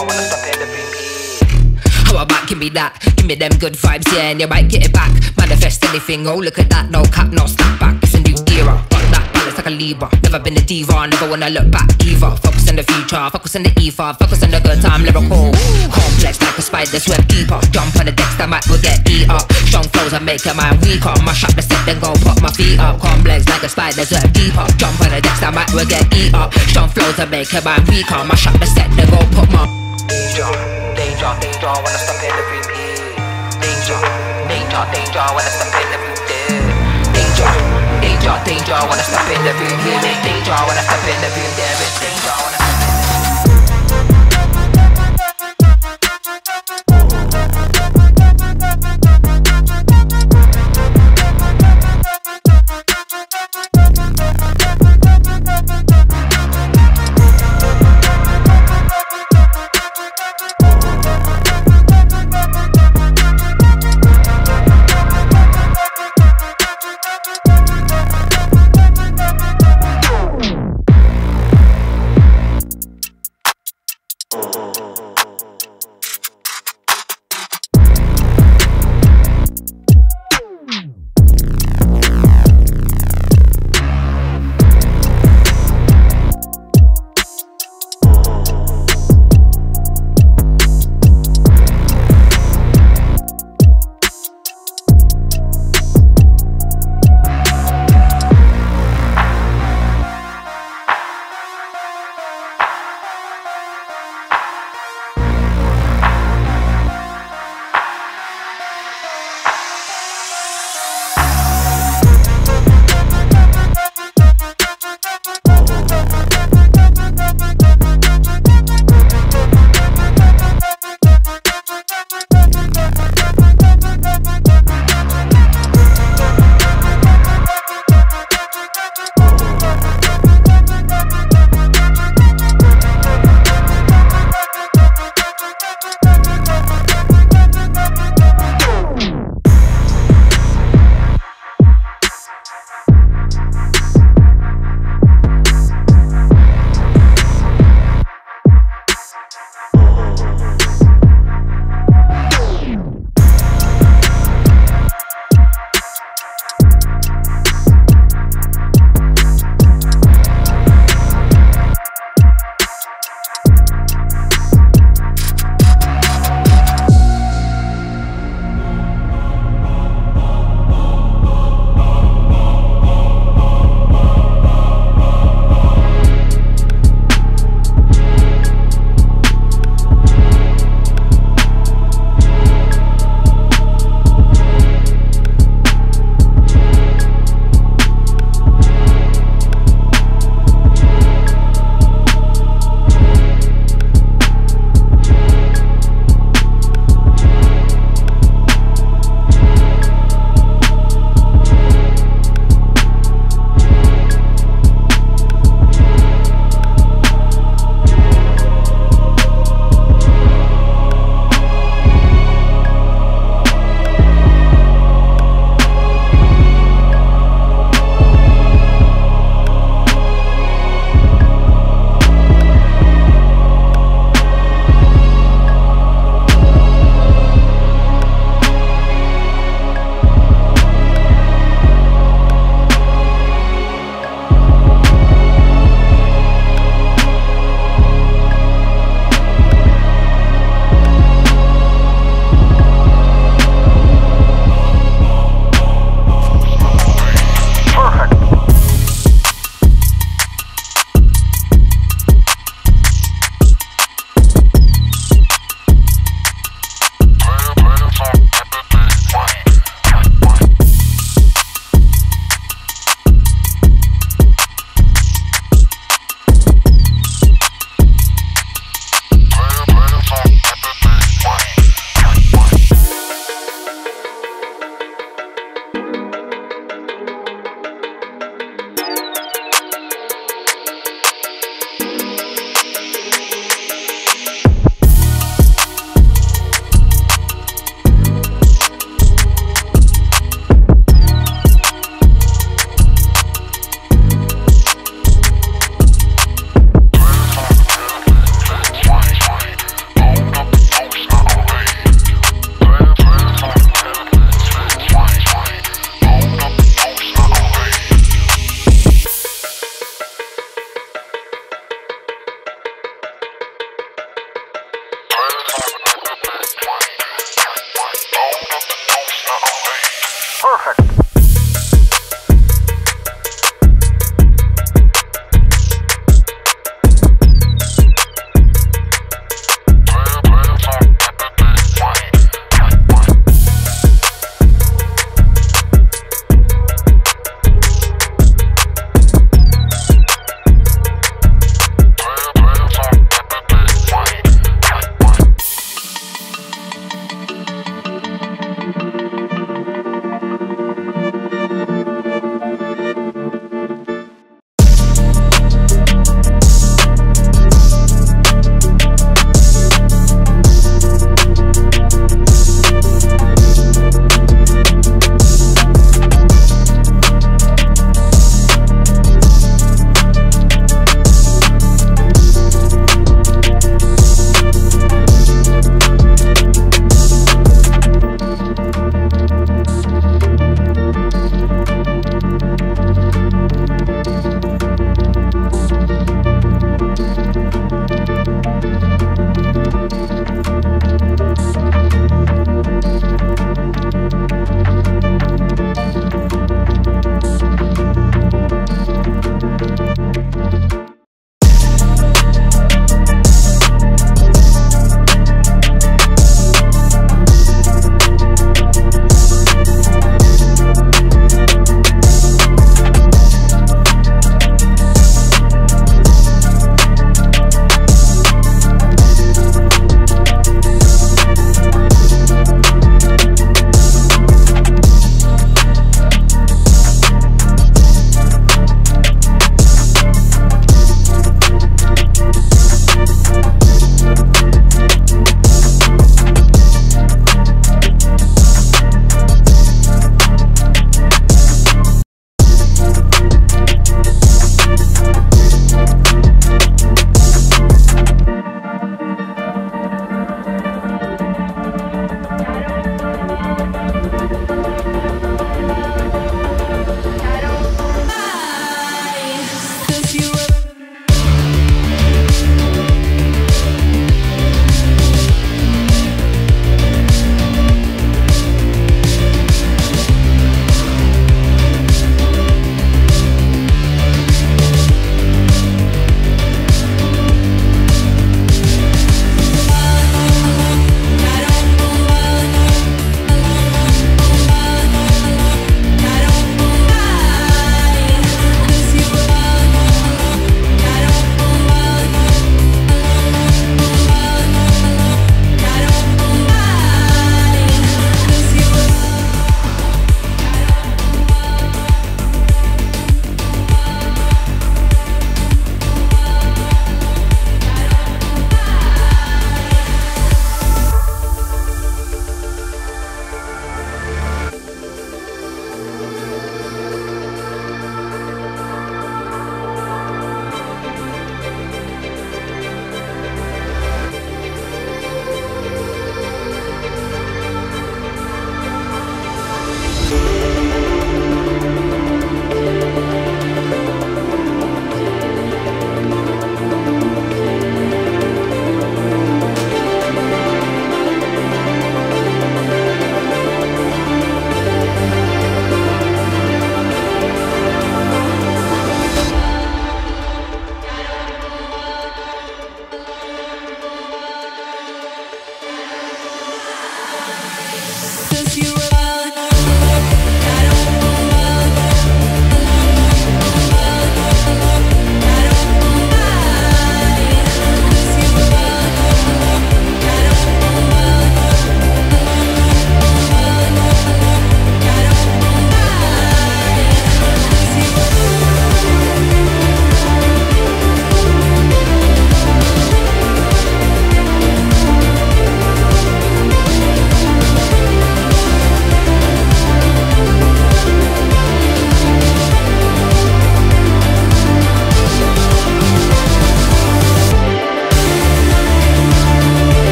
when I step in the room. How about give me that? Give me them good vibes, yeah, and you might get it back. Manifest anything, oh look at that, no cap, no snap back. It's a new era, got that balance like a Libra. Never been a diva, never wanna look back either. Focus on the future, focus on the ether, focus on the good time, lyrical. Complex like a spider's web deeper. Jump on the decks, that might will get eat up. Strong flows and make your mind weaker. Mash up the set, then go put my feet up. Complex like a spider's web deeper. Jump on the decks, that might will get eat up. Strong flows and make your mind weaker. Mash up the set, then go put my Danger, danger, danger when I step in the room. Danger, danger, danger when I step in the room. Danger, danger, danger when I step in the room. Danger when I step in the room. There is danger when I